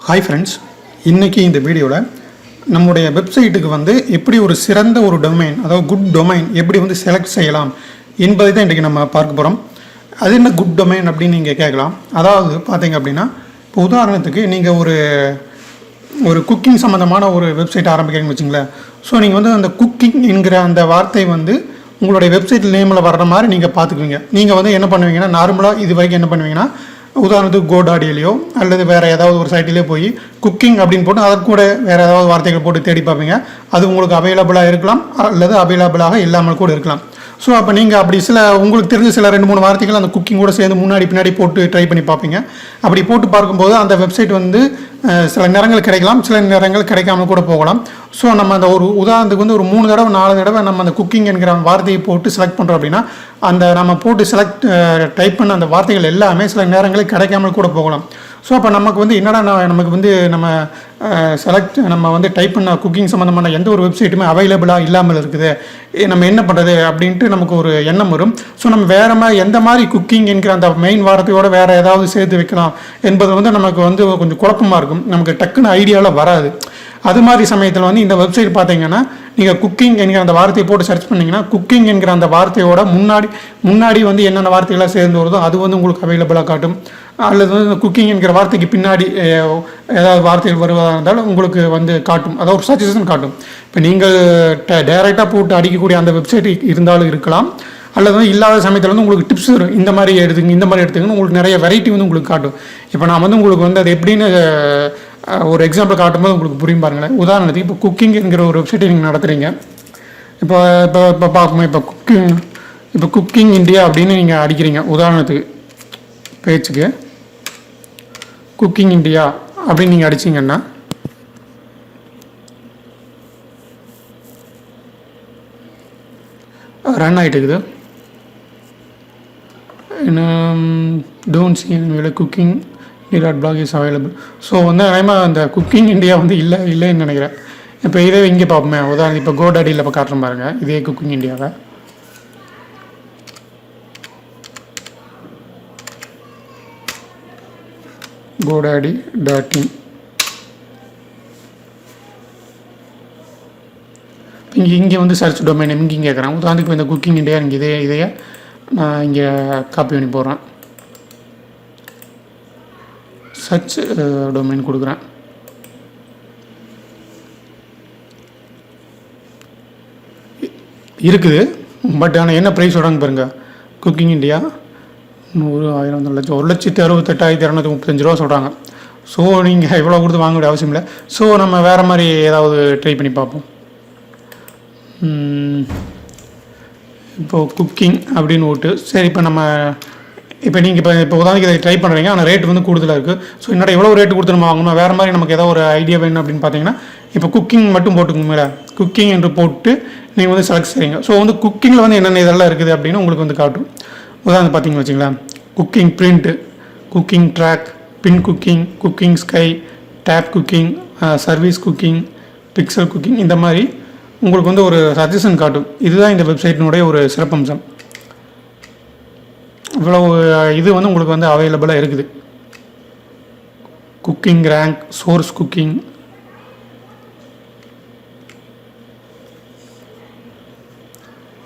Hi friends, இன்றைக்கி இந்த வீடியோவில் நம்முடைய வெப்சைட்டுக்கு வந்து எப்படி ஒரு சிறந்த ஒரு டொமைன், அதாவது குட் டொமைன் எப்படி வந்து செலக்ட் செய்யலாம் என்பதை தான் இன்றைக்கி நம்ம பார்க்க போகிறோம். அது என்ன குட் டொமைன் அப்படின்னு நீங்கள் கேட்கலாம். அதாவது பார்த்தீங்க அப்படின்னா, இப்போ உதாரணத்துக்கு நீங்கள் ஒரு குக்கிங் சம்மந்தமான ஒரு வெப்சைட் ஆரம்பிக்கிறீங்கன்னு வச்சுங்களேன். ஸோ நீங்கள் வந்து அந்த குக்கிங் என்கிற அந்த வார்த்தை வந்து உங்களுடைய வெப்சைட் நேமில் வர்ற மாதிரி நீங்கள் பார்த்துக்குவீங்க. நீங்கள் வந்து என்ன பண்ணுவீங்கன்னா, நார்மலாக இது வரைக்கும் என்ன பண்ணுவீங்கன்னா, உதாரணத்துக்கு கோடாடியிலையோ அல்லது வேறு ஏதாவது ஒரு சைட்டிலே போய் குக்கிங் அப்படின்னு போட்டு அதற்கு கூட வேறு ஏதாவது வார்த்தைகள் போட்டு தேடி பார்ப்பீங்க. அது உங்களுக்கு அவைலபிளாக இருக்கலாம் அல்லது அவைலபிளாக இல்லாமல் கூட இருக்கலாம். ஸோ அப்போ நீங்கள் அப்படி உங்களுக்கு தெரிஞ்ச சில 2-3 வார்த்தைகள் அந்த குக்கிங் கூட சேர்ந்து முன்னாடி பின்னாடி போட்டு ட்ரை பண்ணி பார்ப்பீங்க. அப்படி போட்டு பார்க்கும்போது அந்த வெப்சைட் வந்து சில நேரங்கள் கிடைக்கலாம், சில நேரங்கள் கிடைக்காமல் கூட போகலாம். ஸோ நம்ம அந்த ஒரு உதாரணத்துக்கு வந்து ஒரு 3 தடவை 4 தடவை நம்ம அந்த குக்கிங் என்கிற வார்த்தையை போட்டு செலக்ட் பண்ணுறோம் அப்படின்னா, அந்த நம்ம போட்டு டைப் பண்ண அந்த வார்த்தைகள் எல்லாமே சில நேரங்களில் கிடைக்காமல் கூட போகலாம். ஸோ அப்போ நமக்கு வந்து என்னடா நமக்கு வந்து நம்ம வந்து டைப் பண்ண குக்கிங் சம்மந்தமான எந்த ஒரு வெப்சைட்டுமே அவைலபிளாக இல்லாமல் இருக்குது, நம்ம என்ன பண்ணுறது அப்படின்ட்டு நமக்கு ஒரு எண்ணம் வரும். ஸோ நம்ம வேறு மாதிரி எந்த மாதிரி குக்கிங் என்கிற அந்த மெயின் வார்த்தையோடு வேறு ஏதாவது சேர்த்து வைக்கலாம் என்பது வந்து நமக்கு வந்து கொஞ்சம் குழப்பமாக இருக்கும். நமக்கு டக்குன்னு ஐடியாவில் வராது. அது மாதிரி சமயத்தில் வந்து இந்த வெப்சைட் பார்த்தீங்கன்னா, நீங்கள் குக்கிங் என்கிற அந்த வார்த்தையை போட்டு சர்ச் பண்ணிங்கன்னா, குக்கிங் என்கிற அந்த வார்த்தையோட முன்னாடி வந்து என்னென்ன வார்த்தைகளாக சேர்ந்து வருதோ அது வந்து உங்களுக்கு அவைலபிளாக காட்டும். அல்லது வந்து குக்கிங் என்கிற வார்த்தைக்கு பின்னாடி ஏதாவது வார்த்தைகள் வருவதாக இருந்தாலும் உங்களுக்கு வந்து காட்டும், அதாவது ஒரு சஜஷன் காட்டும். இப்போ நீங்கள் டைரெக்டாக போட்டு அடிக்கக்கூடிய அந்த வெப்சைட் இருந்தாலும் இருக்கலாம், அல்லது வந்து இல்லாத சமயத்தில் வந்து உங்களுக்கு டிப்ஸ் வரும், இந்த மாதிரி எடுத்துங்கன்னு உங்களுக்கு நிறைய வெரைட்டி வந்து உங்களுக்கு காட்டும். இப்போ நான் வந்து உங்களுக்கு வந்து அது எப்படின்னு ஒரு எக்ஸாம்பிள் காட்டும்போது உங்களுக்கு புரியும் பாருங்களேன். உதாரணத்துக்கு இப்போ குக்கிங் என்கிற ஒரு வெப்சைட்டை நீங்கள் நடத்துகிறீங்க. இப்போ பார்ப்போம். இப்போ குக்கிங் இந்தியா அப்படின்னு நீங்கள் அடிக்கிறீங்க. உதாரணத்துக்கு பேஜுக்கு குக்கிங் இந்தியா அப்படின்னு நீங்கள் அடிச்சிங்கன்னா ரன் ஆகிட்டு இருக்குது. Don't see any cooking blog is available. So வந்து அதேமாதிரி அந்த குக்கிங் இந்தியா வந்து இல்லைன்னு நினைக்கிறேன். இப்போ இதே இங்கே பார்ப்போமே. உதாரணம் இப்போ கோடாடியில் இப்போ காட்டுறோம் பாருங்கள், இதே குக்கிங் இந்தியாவை. godaddy.in இங்கே வந்து சர்ச் டொமைன் இங்கே கேட்குறேன். உதாரணத்துக்கு இந்த குக்கிங் இந்தியா இங்கே இதையே நான் இங்கே காப்பி பண்ணி போடுறேன். சர்ச் டொமைன் கொடுக்குறேன். இருக்குது, பட் ஆனால் என்ன ப்ரைஸ் சொல்கிறாங்க பாருங்கள். குக்கிங் இந்தியா 100, 1000, 1,68,235 ரூபா சொல்கிறாங்க. ஸோ நீங்கள் எவ்வளோ கொடுத்து வாங்க வேண்டிய அவசியம் இல்லை. ஸோ நம்ம வேறு மாதிரி ஏதாவது ட்ரை பண்ணி பார்ப்போம். இப்போது குக்கிங் அப்படின்னு ஓட்டு சரி. இப்போ நீங்கள் இப்போ உதாரணத்துக்கு இதை ட்ரை பண்ணுறீங்க, ஆனால் ரேட் வந்து கூடுதலாக இருக்குது. ஸோ என்னோட எவ்வளோ ரேட்டு கொடுத்து நம்ம வாங்கணும், வேறு மாதிரி நமக்கு ஏதாவது ஒரு ஐடியா வேணும் அப்படின்னு பார்த்தீங்கன்னா, இப்போ குக்கிங் மட்டும் போட்டுக்கோங்க. மேலே குக்கிங் என்று போட்டு நீங்கள் வந்து செலக்ட் செய்யுங்க. ஸோ வந்து குக்கிங்கில் வந்து என்னென்ன இதெல்லாம் இருக்குது அப்படின்னு உங்களுக்கு வந்து காட்டும். உதாரணம் பார்த்தீங்கன்னு வச்சுங்களேன், cooking print, cooking track, pin cooking, cooking sky, tape cooking, service cooking, pixel cooking, இந்த மாதிரி உங்களுக்கு வந்து ஒரு சஜஷன் காட்டும். இதுதான் இந்த வெப்சைட்டினுடைய ஒரு சிறப்பம்சம். இவ்வளோ இது வந்து உங்களுக்கு வந்து அவைலபிளாக இருக்குது. Cooking rank, source cooking,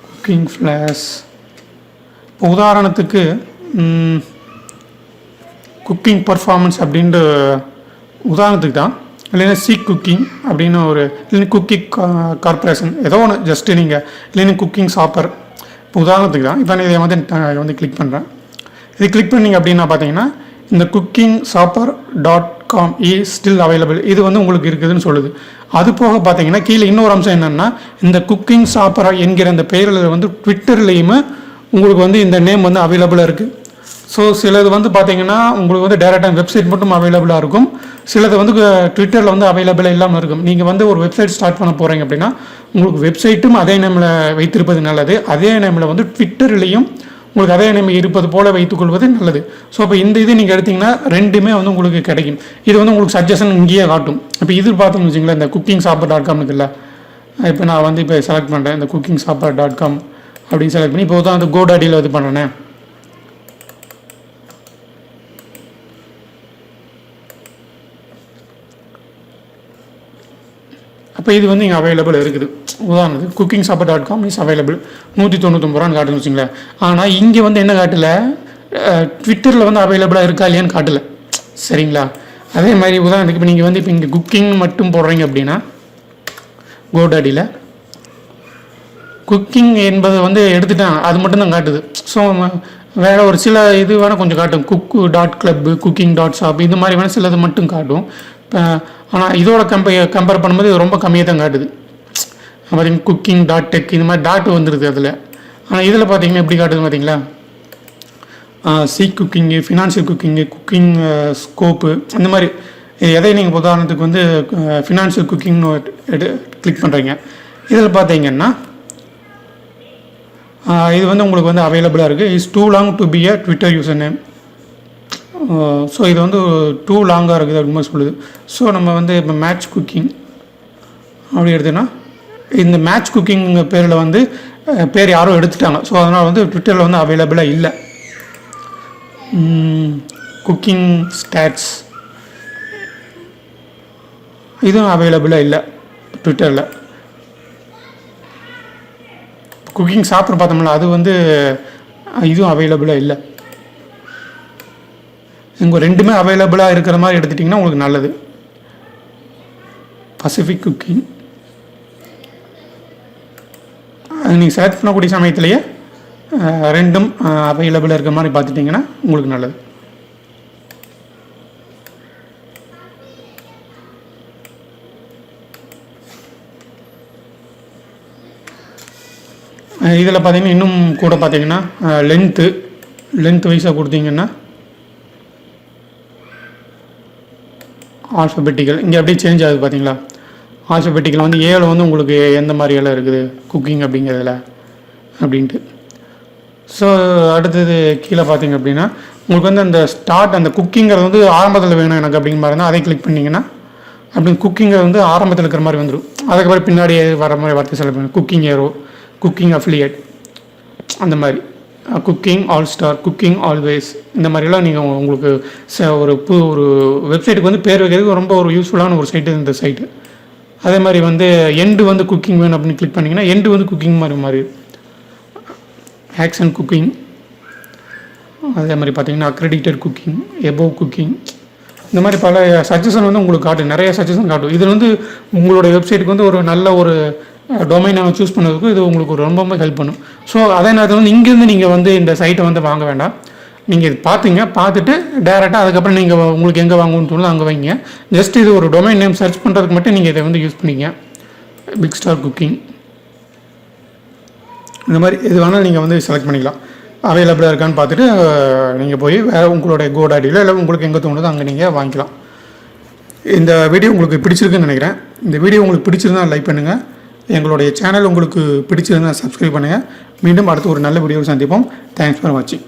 cooking flash. இப்போ உதாரணத்துக்கு குக்கிங் பர்ஃபார்மன்ஸ் அப்படின்ட்டு உதாரணத்துக்கு தான், இல்லைன்னா சீக் குக்கிங் அப்படின்னு இல்லைன்னா குக்கிங் கார்பரேஷன் ஏதோ ஒன்று ஜஸ்ட்டு நீங்கள், இல்லைன்னா குக்கிங் சாப்பர். இப்போ உதாரணத்துக்கு தான். இப்போ இதை வந்து கிளிக் பண்ணுறேன். இது கிளிக் பண்ணிங்க அப்படின்னா பார்த்தீங்கன்னா, இந்த cooking chopper .com is still available, இது வந்து உங்களுக்கு இருக்குதுன்னு சொல்லுது. அது போக பார்த்தீங்கன்னா கீழே இன்னொரு அம்சம் என்னென்னா, இந்த குக்கிங் சாப்பர் என்கிற அந்த பெயரில் வந்து ட்விட்டர்லேயுமே உங்களுக்கு வந்து இந்த நேம் வந்து அவைலபிளாக இருக்குது. ஸோ சிலது வந்து பார்த்தீங்கன்னா உங்களுக்கு வந்து டேரெக்டாக வெப்சைட் மட்டும் அவைலபிளாக இருக்கும், சிலது வந்து ட்விட்டரில் வந்து அவைலபிளாக இல்லாமல் இருக்கும். நீங்கள் வந்து ஒரு வெப்சைட் ஸ்டார்ட் பண்ண போகிறீங்க அப்படின்னா, உங்களுக்கு வெப்சைட்டும் அதே நேமில் வைத்திருப்பது நல்லது. அதே நேமில் வந்து ட்விட்டர்லேயும் உங்களுக்கு அதே நேம் இருப்பது போல் வைத்துக்கொள்வது நல்லது. ஸோ இப்போ இந்த இது நீங்கள் எடுத்திங்கன்னா ரெண்டுமே வந்து உங்களுக்கு கிடைக்கும். இது வந்து உங்களுக்கு சஜஷன் இங்கேயே காட்டும். இப்போ இது பார்த்தீங்கன்னு வச்சுங்களேன், இந்த குக்கிங் சாப்பர் .com இருக்குல்ல, இப்போ நான் வந்து இப்போ செலக்ட் பண்ணுறேன். இந்த குக்கிங் சாப்பர் .com அப்படின்னு செலக்ட் பண்ணி இப்போ தான் அந்த கோடாடியில் இது பண்ணுறேன். அப்போ இது வந்து இங்கே அவைலபிள் இருக்குது. உதாரணத்துக்கு cookingshopper.com இஸ் அவைலபிள் 199 ரூபான்னு காட்டுன்னு வச்சுங்களேன். ஆனால் இங்கே வந்து என்ன காட்டல, ட்விட்டரில் வந்து அவைலபிளாக இருக்கா இல்லையான்னு காட்டலை. சரிங்களா? அதே மாதிரி உதாரணத்துக்கு இப்போ நீங்கள் வந்து இப்போ இங்கே குக்கிங் மட்டும் போடுறீங்க அப்படின்னா கோடாடியில் குக்கிங் என்பதை வந்து எடுத்துட்டான், அது மட்டும்தான் காட்டுது. ஸோ வேறு ஒரு சில இது வேணால் கொஞ்சம் காட்டும், cook.club, cooking.shop இந்த மாதிரி வேணால் சிலது மட்டும் காட்டும். இப்போ ஆனால் இதோட கம்பேர் பண்ணும்போது இது ரொம்ப கம்மியாக தான் காட்டுது. பார்த்தீங்கன்னா cooking.tech இந்த மாதிரி டாட் வந்துடுது அதில். ஆனால் இதில் பார்த்தீங்கன்னா எப்படி காட்டுது பார்த்தீங்களா, குக்கிங்கு, ஃபினான்ஷியல் குக்கிங்கு, குக்கிங் ஸ்கோப்பு இந்த மாதிரி. இது எதை நீங்கள் உதாரணத்துக்கு வந்து ஃபினான்ஷியல் குக்கிங்னு கிளிக் பண்ணுறீங்க, இதில் பார்த்தீங்கன்னா இது வந்து உங்களுக்கு வந்து அவைலபிளாக இருக்குது. Is too long to be a Twitter user name. So இது வந்து டூ லாங்காக இருக்குது அப்படின்னு சொல்லுது. ஸோ நம்ம வந்து இப்போ மேட்ச் குக்கிங் அப்படி எடுத்தோன்னா இந்த மேட்ச் குக்கிங் பேரில் வந்து பேர் யாரும் எடுத்துட்டாங்க. ஸோ அதனால் வந்து ட்விட்டரில் வந்து அவைலபிளாக இல்லை. குக்கிங் ஸ்டாட்ஸ் இதுவும் அவைலபிளாக இல்லை ட்விட்டரில். குக்கிங் சாப்பிட்ற பார்த்தோம்ல, அது வந்து இதுவும் அவைலபிளாக இல்லை. இங்கே ரெண்டுமே அவைலபிளாக இருக்கிற மாதிரி எடுத்துட்டிங்கன்னா உங்களுக்கு நல்லது. பசிபிக் குக்கிங் அது நீங்கள் செலக்ட் பண்ணக்கூடிய சமயத்திலேயே ரெண்டும் அவைலபிளாக இருக்கிற மாதிரி பார்த்துட்டிங்கன்னா உங்களுக்கு நல்லது. இதில் பார்த்தீங்கன்னா இன்னும் கூட பார்த்தீங்கன்னா லென்த்து வைஸாக கொடுத்தீங்கன்னா ஆல்ஃபபெட்டிக்கல் இங்கே அப்படியே சேஞ்ச் ஆகுது பார்த்தீங்களா. ஆல்ஃபபெட்டிக்கல் வந்து ஏழு வந்து உங்களுக்கு எந்த மாதிரி எல்லாம் இருக்குது குக்கிங் அப்படிங்கிறதுல அப்படின்ட்டு. ஸோ அடுத்தது கீழே பார்த்தீங்க அப்படின்னா உங்களுக்கு வந்து அந்த ஸ்டார்ட் அந்த குக்கிங்கிறது வந்து ஆரம்பத்தில் வேணும் எனக்கு அப்படிங்கிற மாதிரி இருந்தால் அதை கிளிக் பண்ணிங்கன்னா அப்படி குக்கிங்கிறது வந்து ஆரம்பத்தில் இருக்கிற மாதிரி வந்துடும். அதுக்கப்புறம் பின்னாடி வர மாதிரி வார்த்தை செலக்ட் பண்ணி குக்கிங் ஏரோ, குக்கிங் அஃபிலியேட் அந்த மாதிரி, cooking all star, cooking always இந்த மாதிரிலாம் நீங்கள் உங்களுக்கு ஒரு வெப்சைட்டுக்கு வந்து பேர் வைக்கிறதுக்கு ரொம்ப ஒரு யூஸ்ஃபுல்லான ஒரு சைட்டு இந்த சைட்டு. அதே மாதிரி வந்து எண்டு வந்து குக்கிங் வேணும் அப்படின்னு கிளிக் பண்ணிங்கன்னா எண்டு வந்து குக்கிங் மாதிரி ஆக்ஷன் குக்கிங். அதே மாதிரி பார்த்தீங்கன்னா அக்ரெடிட்டட் குக்கிங், எபோவ் குக்கிங் இந்த மாதிரி பல சஜஷன் வந்து உங்களுக்கு காட்டும், நிறைய சஜஷன் காட்டும். இதில் வந்து உங்களோட வெப்சைட்டுக்கு வந்து ஒரு நல்ல ஒரு டொமைனை சூஸ் பண்ணதுக்கு இது உங்களுக்கு ரொம்ப ஹெல்ப் பண்ணும். ஸோ அதே நேரத்தில் வந்து இங்கேருந்து நீங்கள் வந்து இந்த சைட்டை வந்து வாங்க வேண்டாம். நீங்கள் இது பார்த்துட்டு டேரெக்டாக அதுக்கப்புறம் நீங்கள் உங்களுக்கு எங்கே வாங்கணும்னு தோணுதோ அங்கே வைங்க. ஜஸ்ட் இது ஒரு டொமைன் நேம் சர்ச் பண்ணுறதுக்கு மட்டும் நீங்கள் இதை வந்து யூஸ் பண்ணிங்க. பிக் ஸ்டார் குக்கிங் இந்த மாதிரி எது வேணாலும் நீங்கள் வந்து செலக்ட் பண்ணிக்கலாம். அவைலபிளாக இருக்கான்னு பார்த்துட்டு நீங்கள் போய் வேறு உங்களுடைய கோடாடியில் இல்லை உங்களுக்கு எங்கே தோணுதோ அங்கே நீங்கள் வாங்கிக்கலாம். இந்த வீடியோ உங்களுக்கு பிடிச்சிருக்குன்னு நினைக்கிறேன். இந்த வீடியோ உங்களுக்கு பிடிச்சிருந்தால் லைக் பண்ணுங்கள். எங்களுடைய சேனல் உங்களுக்கு பிடிச்சிருந்தால் சப்ஸ்கிரைப் பண்ணுங்கள். மீண்டும் அடுத்து ஒரு நல்ல வீடியோவில் சந்திப்போம். தேங்க்ஸ் ஃபார் வாட்சிங்.